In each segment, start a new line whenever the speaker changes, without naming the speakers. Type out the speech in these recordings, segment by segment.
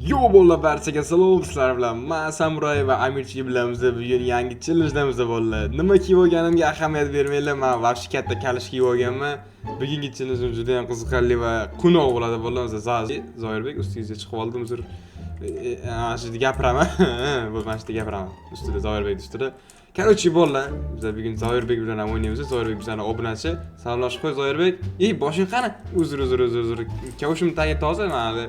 Yo bolalar barchaga salom sizlar bilan. Men Samuray va Amirchi bilamiz. Bugun yangi challenge'damiz bolalar. Nima kiyib olganimga ahamiyat bermanglar. Men vaqti katta kalish kiyib olganman. Bugungi challenge juda ham qiziqarli va quvnoq bo'ladi bolalar. Zoirbek ustingizga chiqib oldim uzr. Mana shu gapiraman. Bu mana shu gapiraman. Ustida Zoirbek ustida. Короче bolalar, biz bugun Zoirbek bilan o'ynaymiz. Zoirbek bizning obunachi. Salomlashib qo'y Zoirbek. Boshing qani? Uzr. Kavushim tagi toza mana.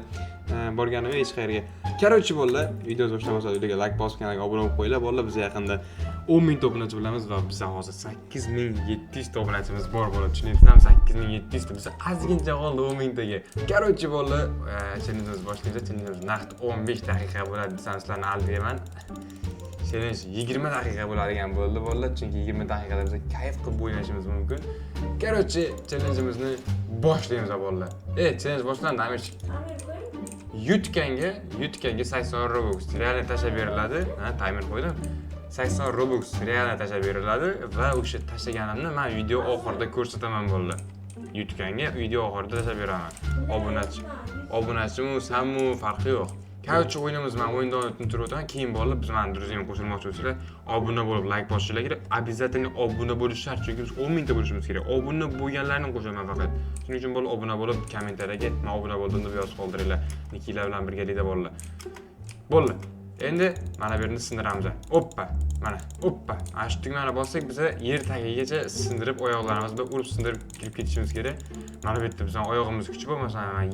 Borganim hech qayerga. Короче bolalar, videomiz boshlamasa videoga like bosib kanalga obuna bo'lib qo'yinglar. Bolalar biz yaqinda 10,000 ta obunachi bo'lamiz va biz hozir 8700 ta obunachimiz bor bo'ladi. Tushunyapsizmi? 8700 ta biz ozgincha qoldi 10,000 taga. Короче bolalar, challenge'imiz boshlaymiz. Challenge'imiz naqd 15 daqiqa bo'ladi desam sizlarni aldayman. Challenge 20 daqiqa bo'ladigan bo'ldi bolalar, chunki 20 daqiqada biz kayf qilib o'ynashimiz mumkin. Короче, challenge'imizni boshlaymiz bolalar. Challenge boshlandi, Amirchi. Yutganga 80 Robux realni tashab beriladi. Timer qo'ydim. 80 Robux realni tashab beriladi va o'sha tashlaganimni men video oxirida ko'rsataman bolalar. Yutganga video oxirida tashab beraman. Obunachimu, sammu farqi yo'q. Короче, o'yinimiz men o'yindan tushuntirib o'taman. Keyin bolalar biz men druziyam qo'shilmoqchi bo'lsanglar, obuna bo'lib, like bosishinglar kerak. Обязательно obuna bo'lish shart, chunki biz 10,000 ta bo'lishimiz kerak. Obuna bo'lganlarni qo'shaman faqat. Shuning uchun bolalar obuna bo'lib, kommentariyaga men obuna bo'ldim deb yozib qoldiringlar. Nikilar bilan birgalikda bolalar. Bolalar, endi mana bu yerni sindiramiz. Oppa, mana, oppa. Mana shu tugmani bossak biz yer tagigacha sindirib oyoqlarimiz bilan urib sindirib kirib ketishimiz kerak. Mana bu yerda bizning oyog'imiz kuchi bor, masalan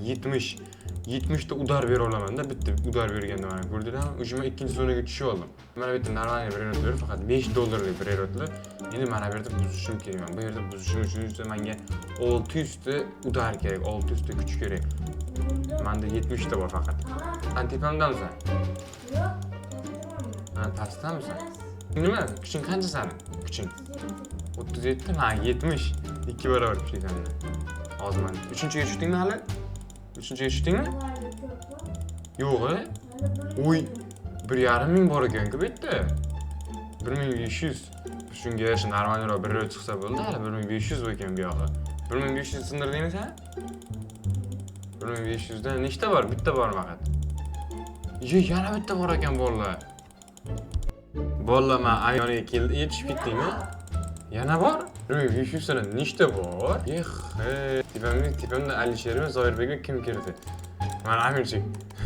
70 ta udar bera olamanda, bitta udar berganda mana ko'rdinglarmi? O'shima ikkinchi zonaga tushib oldim. Mana bu yerda normal bir faqat $5 bir erotlar. Endi mana bu yerda buzishim kerak. Bu yerda buzishim uchun menga 600 ta udar kerak, 600 ta kuch kerak. Menda 70 ta bor faqat. Antipamdamisan?
Yo'q.
Ha, pastdamisan? Nima? Kuching qancha sani? Kuching 37 ta, 70. 2 barobar kuching sanda. Hozir mana 3-ga tushdingmi hali? 3-ga tushdingmi? Yo'q, Oy, 1,5 bor ekan-ku bu yerda. 1500. Shunga yarasha normalroq bir rot chiqsa bo'ldi, hali 1500 bor ekan bu yoqda. 1500 sindirdingmi sen? 1500 dan nechta bor? Bitta bor faqat. Yana bitta bor ekan bolalar. Bolalar, men ayoniga keldi, tushib ketdingmi? Yana bor? 1500 dan nechta bor? Tipamda Alishermi, Zoirbekmi kim kirdi? Mana Amirchi,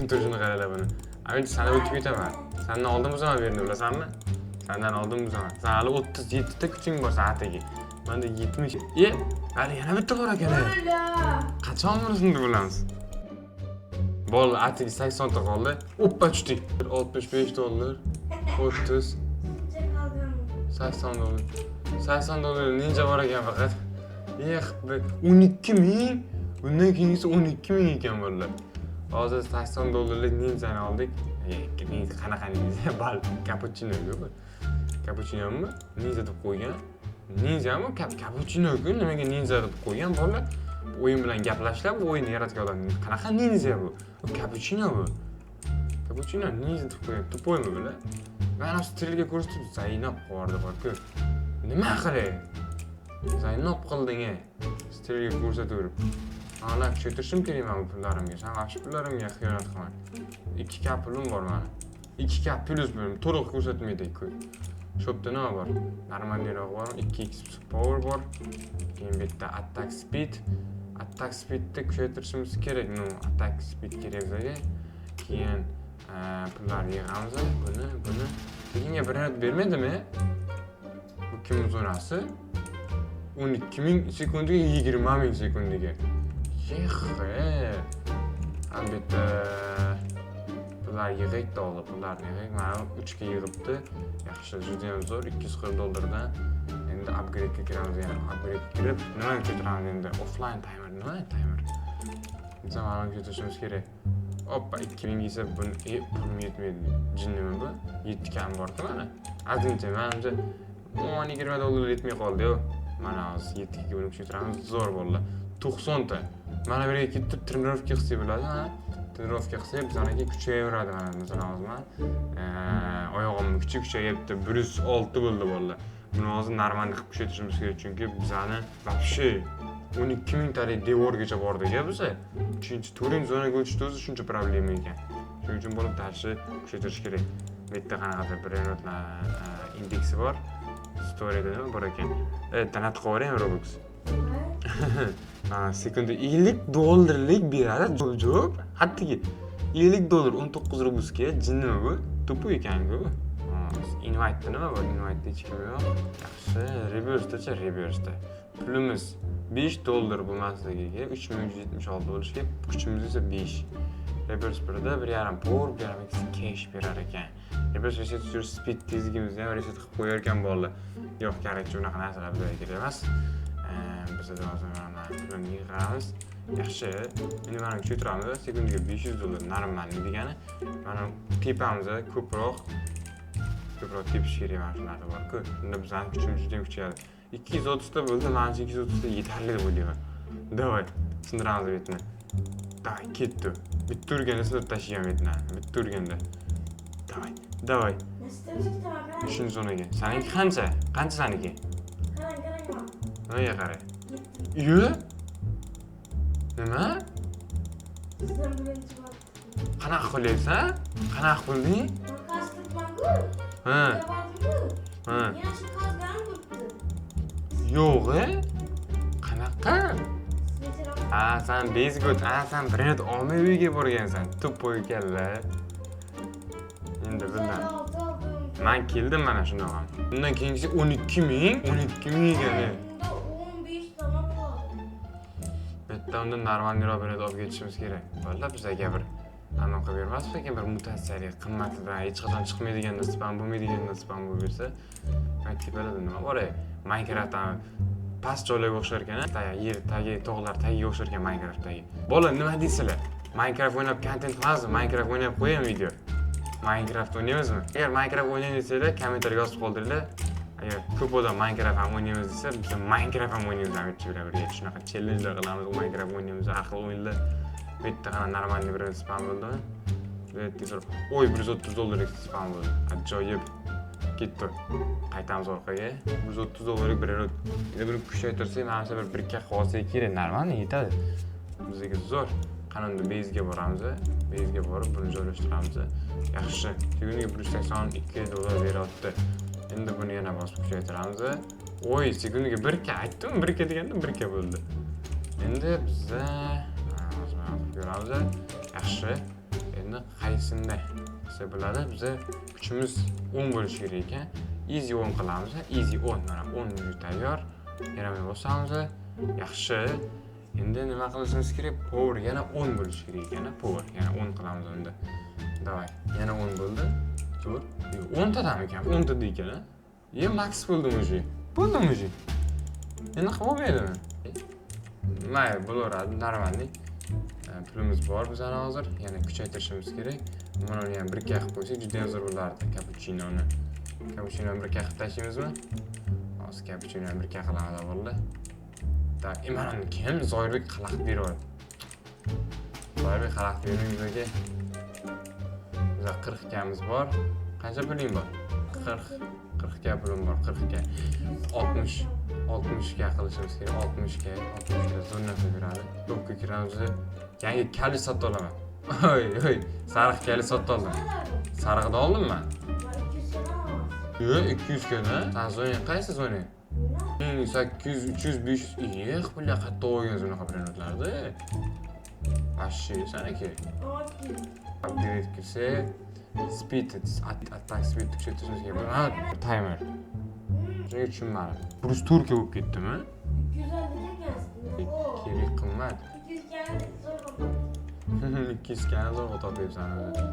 turishini qaranglar buni. Amirchi, sana o'tib ketaman. Sendan oldin o'zaman bu yerni bilasanmi? Sendan oldin o'zaman. Sen hali 37 ta kuching bor saatiga. Menda 70. Hali yana bitta bor ekan. Qachon bunisini bilamiz? Bol atiga 80 ta qoldi. Oppa tushdik. $65, 30, $80. $80 ninja bor ekan faqat. 12,000. Bundan keyingisi 12,000 ekan bolalar. Hozir $80lik ninjani oldik. Ninja qanaqa ninja? Bal cappuccino-ku bu. Cappuccino-mi? Ninja deb qo'ygan. Ninjami? Cappuccino-ku nimaga ninja deb qo'ygan bolalar? O'yin bilan gaplashib, o'yinni yaratgan odam. Qanaqa ninja bu? Bu cappuccino bu. Cappuccino ninja deb qo'ygan. Tupoymi bular? Mana stilga ko'rsatib Zaynab qordi bor-ku. Nima qilay? Zaynab qilding-a? Stilga ko'rsataverib. Ana kuchaytirishim kerak men bu pullarimga. Sen vaqt pullarimga xiyonat qilma. 2K pulim bor mana. 2K plus pulim to'liq ko'rsatmaydi-ku. Shopda nima bor? Normalroq bor, 2x power bor. Keyin bitta attack speed. Attack speedni kuchaytirishimiz kerak. Attack speed kerak bizga. Keyin pullar yig'amiz. Buni. Keyin bir rad bermaydimi? Bu kim zonasi? 12,000 sekundiga 20,000 sekundiga. Albatta pullar yig'ib oldi, pullarni yig'ib. Mana 3 ga yig'ibdi. Yaxshi, juda ham zo'r, $240 dan. Endi upgrade ga kiramiz, yana upgrade kirib, nima ko'taramiz endi? Offline timer, nima timer? Biz mana ko'tarishimiz kerak. Oppa 2000 ga esa buni pulim yetmaydi. Jinnimi bu? 7 kam bor-ku mana. Ozgincha, menimcha $20 yetmay qoldi-yu. Mana hozir 7 ga bo'lib ko'taramiz, zo'r bo'ldi. 90 ta. Mana bu yerga ketib trenirovka qilsak bo'ladi, ha? Trenirovka qilsak bizlarga kuchayaveradi mana masalan hozir oyog'imning kuchi kuchayibdi, 106 bo'ldi bolalar. Buni hozir normal qilib kuchaytirishimiz kerak, chunki bizani вообще 12,000 talik devorgacha bordik-a biz. 3-4 zonaga o'tishdi o'zi shuncha problema ekan. Shuning uchun bo'lib tarixni kuchaytirish kerak. Bu yerda qanaqadir bir indeksi bor. Story'da nima bor ekan? Tanatib qo'ying Robux. Sekunda $50 beradi jo'p. Hattoki $50 $19 Robusga jinnimi bu? To'pu ekan-ku. Invite nima bor? Invite hech kim yo'q. Yaxshi, reverse-da reverse-da. Pulimiz $5 bo'lmasligiga $3176 bo'lishiga kuchimiz esa 5. Reverse birda 1.5 por, 1.5 cash berar ekan. Reverse reset surish speed tezligimizni ham reset qilib qo'yar ekan bolalar. Yo'q, kerakchi unaqa narsalar bizga kerak emas. Bizda hozir mana pulni yig'amiz. Yaxshi. Endi mana kuchaytiramiz. Sekundiga $500 normal degani. Mana tepamizda ko'proq tepish kerak mana shu narsa bor-ku. Unda bizning kuchimiz juda kuchayadi. 230 ta bo'ldi, menimcha 230 ta yetarli deb o'ylayman. Davay, sindiramiz betni. Davay, ketdi. Bitta urganda sindirib tashlayman betni. Bitta urganda. Davay. Shuni zonaga. Saniki qancha? Qancha saniki?
Qarang.
Nimaga qara? Yo? Nima?
Sizdan birinchi bor.
Qanaqa qilyapsan? Qanaqa qilding?
Qasdimman-ku.
Ha.
Yana shu qazgan bo'libdi.
Yo'q, qanaqa? Sen bezga o't. Sen birinchi olmay uyga borgansan. To'poy kalla. Endi bildim. Men keldim mana shunaqa. Bundan keyingisi 12.000 egani.
15 tamam bor.
Bitta undan normalroq birini olib ketishimiz kerak. Bolalar bizga bir anaqa bermas ekan, bir mutatsiyali qimmatidan hech qachon chiqmaydigan spam bo'lmaydigan spam bo'lib bersa, aytib beradi nima bor ey. Minecraftdan past joylarga o'xshar ekan, yer tagi, tog'lar tagiga o'xshar ekan Minecraftdagi. Bola nima deysizlar? Minecraft o'ynab content qilasizmi? Minecraft o'ynab qo'ying video. Minecraft o'ynaymizmi? Agar Minecraft o'ynaymiz desanglar, kommentariyga yozib qoldiringlar. Agar ko'p odam Minecraft ham o'ynaymiz desa, biz Minecraft ham o'ynaymiz ham birga. Shunaqa challengelar qilamiz, Minecraft o'ynaymiz, aql o'yinlar. Bu yerda qana normalniy bir spam bo'ldimi? Bu yerda oy $130 spam bo'ldi. Ajoyib. Ketdi. Qaytamiz orqaga. $130 beradi. Endi buni kuchaytirsak, menimcha bir 1 kaq qolsa kerak, normalniy yetadi. Bizga zo'r. Qanunda base'ga boramiz. Base'ga borib buni joylashtiramiz. Yaxshi. Kuniga $182 beryapti. Endi buni yana bosib kuchaytiramiz. Oy, sekundiga 1 kaq aytdim, 1 kaq deganda 1 kaq bo'ldi. Endi bizda ko'ramiz. Yaxshi. Endi qaysinda qilsa bo'ladi? Biz kuchimiz 10 bo'lishi kerak ekan. Easy 10 qilamiz. Easy 10 mana 10 tayyor. Yana men bosamiz. Yaxshi. Endi nima qilishimiz kerak? Power yana 10 bo'lishi kerak ekan. Power yana 10 qilamiz unda. Davay. Yana 10 bo'ldi. Zo'r. 10 tadan ekan. 10 ta ekan. Max bo'ldimi o'zi? Bo'ldimi o'zi? Endi qilib olmaydimi? Mayli, bo'laveradi, normalniy. Pulimiz bor bizning hozir. Yana kuchaytirishimiz kerak. Mana uni ham 1 kaq qo'ysak juda ham zo'r bo'lardi cappuccino'ni. Cappuccino'ni 1 kaq tashlaymizmi? Hozir cappuccino'ni 1 kaq qilamiz avvalo. Tak, mana kim Zoirbek xalaqit beryapti. Zoirbek xalaqit beringizga. Bizda 40 kamiz bor. Qancha puling bor? 40 ga pulim bor, 40 ga. 60 ga qilishimiz kerak. 60 ga zo'r narsa beradi. To'pga kiramiz. Yangi kali sotib olaman. Oy, sariq kali sotib oldim. Sariqni oldimmi? 200 ga. Sen zo'ning qaysi zo'ning? 800, 300, 500. Pullar qatta o'ygan unaqa brendlardi. Ashi, sanaki. Upgrade kirsa, speed, attack speed kuchaytirishimiz kerak. Timer. Shunga tushunmadim. 104 ga bo'lib ketdimi?
250
Kerak qimmat.
200 ga zo'r bo'ldi.
200 ga zo'r topyapsan o'zi.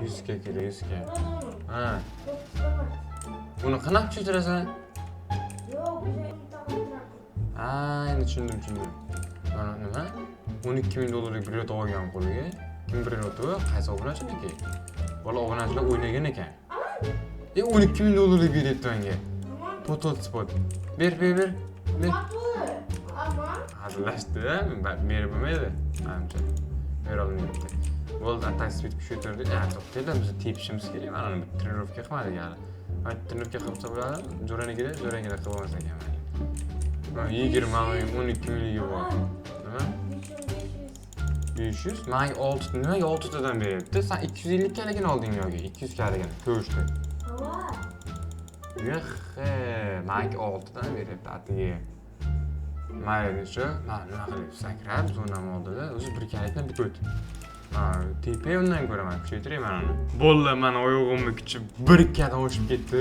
100 ga kerak, 100 ga. Ha. Buni qanaqa kuchaytirasan?
Yo'q,
Endi tushundim. Mana nima? $12.000 bilet olgan qo'liga. Kim beryapti? Qaysi obunachiligi? Bola obunachilar o'ynagan ekan. $12.000 beryapti menga. Total spot. Ber. Hazillashdi, berib bo'lmaydi. Menimcha. Bera olmayapti. Bo'ldi, attack speed kuchaytirdik. To'xtanglar, biz tepishimiz kerak. Mana buni trenirovka qilmadik hali. Trenirovka qilsa bo'ladi. Jo'ranigida qilib olmas ekan. 20 12 milliga bor. Nima? 500. Menga 6 nimaga 6 tadan beryapti? Sen 250 kaligini olding yoki 200 kaligini ko'rishdi.
Hava.
Yo'q, menga 6 dan beryapti atiga. Mayli shu, mana nima qilib sakrab, zonam oldida o'zi bir kalikdan bitta o't. Tepa undan ko'raman, kuchaytirayman uni. Bo'ldi, mana oyog'imni kuchib bir ikkadan oshib ketdi.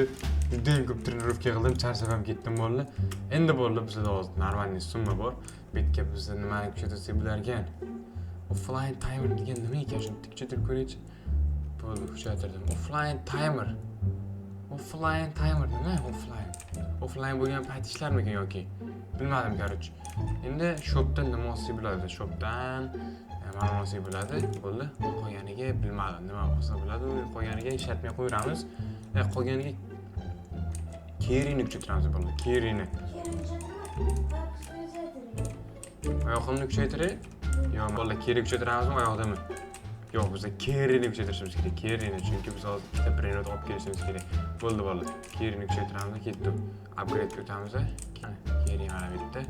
Juda ham ko'p trenirovka qildim, charchab ham ketdim bo'ldi. Endi bo'ldi, bizda hozir normalniy summa bor. Bu yerga biz nimani kuchaytirsak bo'lar ekan? Offline timer degan nima ekan? Shuni kuchaytirib ko'raychi. Bo'ldi, kuchaytirdim. Offline timer. Offline timer nima? Offline bo'lgan payt ishlarmikan yoki? Bilmadim, короче. Endi shopdan nima olsak bo'ladi? Shopdan mana olsak bo'ladi. Bo'ldi. Qolganiga bilmadim, nima olsa bo'ladi. Qolganiga ishlatmay qo'yamiz. Qolganiga kerini kuchaytiramiz bo'ldi. Kerini. Oyoqimni kuchaytiray? Yo'q, bo'ldi, keri kuchaytiramizmi oyoqdami? Yo'q, bizga kerini kuchaytirishimiz kerak. Kerini, chunki biz hozir ikkita brend olib kelishimiz kerak. Bo'ldi. Kerini kuchaytiramiz, ketdi. Upgrade o'tamiz. Keri mana bu yerda.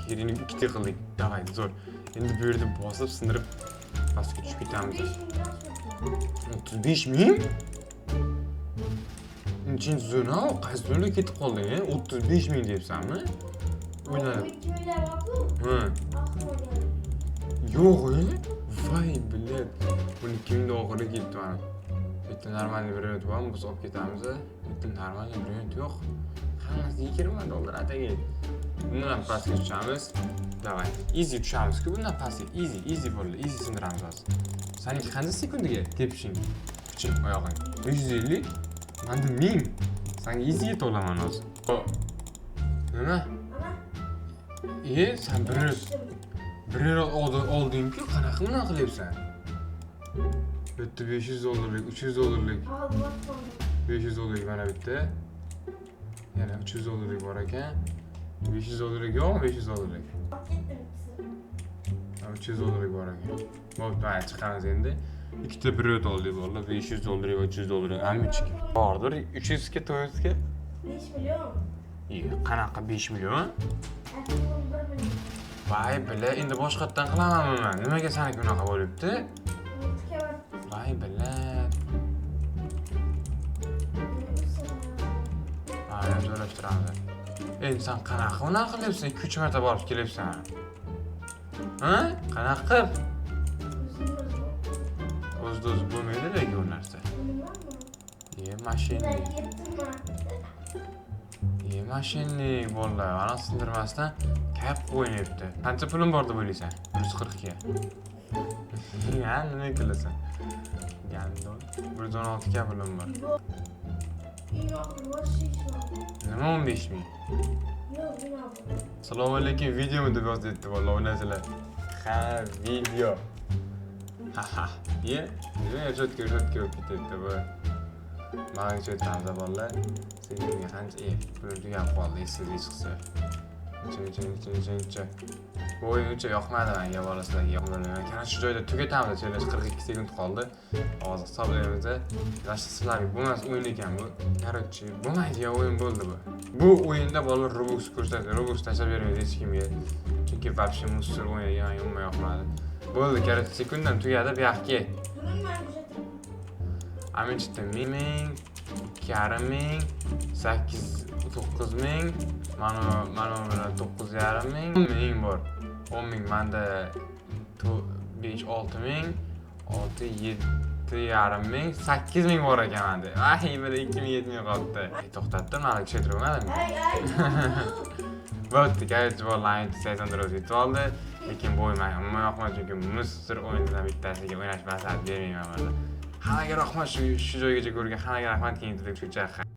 Kerini ikkita qildik. Davay, zo'r. Endi bu yerda bosib, sindirib pastga tushib ketamiz. 35 ming? Inchinchi zona, qaysi zonaga ketib qolding, 35 ming deyapsanmi? O'yladim. Ha. Yo'q, voy, bilet. 12 ming oxiriga ketdi mana. Bitta normalniy brend bor, biz olib ketamiz. Bitta normalniy brend yo'q. Hammasi 20 dollar ataga. Bundan pastga tushamiz. Davay. Easy tushamiz-ku, bundan pastga. Easy bo'ldi. Easy sindiramiz hozir. Seninki qancha sekundiga tepishing? Kuching oyog'ing. 550. Menda 1000. Senga easy yeta olaman hozir. Nima? Sen bir olding-ku, qanaqa bunaqa qilyapsan? Bitta 500 dollarlik, 300 dollarlik. 500 dollarlik mana bitta. Yana 300 dollarlik bor ekan. 500 dollarlik yo'qmi? 500 dollarlik. 300 dollarlik bor ekan. Bo'pti, chiqamiz endi. Ikkita brend oldik bo'ldi. 500 dollarlik va 300 dollarlik. Amichki. Bordir, 300 ga, 400 ga.
5 million.
Qanaqa 5 million? Voy, bila, endi boshqatdan qilamanmi men? Nimaga seniki bunaqa bo'libdi? Voy, bila. Mana joylashtiramiz. Endi sen qanaqa bunaqa qilyapsan? 2-3 marta borib kelyapsan. Ha? Qanaqa qilib? O'z-o'zi bo'lmaydi lekin u narsa. Mashinlik bo'ldi. Ana sindirmasdan kayf qo'ynyapti. Qancha pulim bor deb o'ylaysan? 140 ga. Ya, nima qilasan? Gando. 116 ga pulim bor. Nima 15 ming? Assalomu alaykum, videomi deb yozyapti vallahi o'ynasizlar. Ha, video. Ha. Ye, cho'tka bo'lib ketdi bu. Mana cho'tamiz vallahi. Sizga qancha pul tugab qoldi, esingizga chiqsa. Chin. Bu o'yin uncha yoqmadi menga, bolasizlarga yoqmadi. Mana shu joyda tugatamiz, 42 sekund qoldi. Hozir hisoblaymiz. Yaxshi sizlarga bo'lmas o'yin ekan bu. Короче, bo'lmaydigan o'yin bo'ldi bu. Bu o'yinda bolalar Robux ko'rsatadi. Robux tashlab bermaydi hech kimga. Chunki вообще musor o'ynagan yoqmadi. Bo'ldi, короче, sekundam tugadi, bu yoqqa. Aminchda 1000, 2000, 8-9 mana bilan 9,5 ming bor. 10 ming menda 5-6 ming, 6-7,5 ming, 8 ming bor ekan menda. Ay, bir 2000 qoldi. To'xtatdim, mana tushuntirmadim. Bo'pti, garchi vallahi 80 dollar yetib oldi. Lekin bo'ymayman. Umuman yoqmadi chunki musor o'yinidan bittasiga o'ynash maslahat bermayman. Hammaga rahmat, shu joygacha ko'rgan hammaga rahmat, keyin deb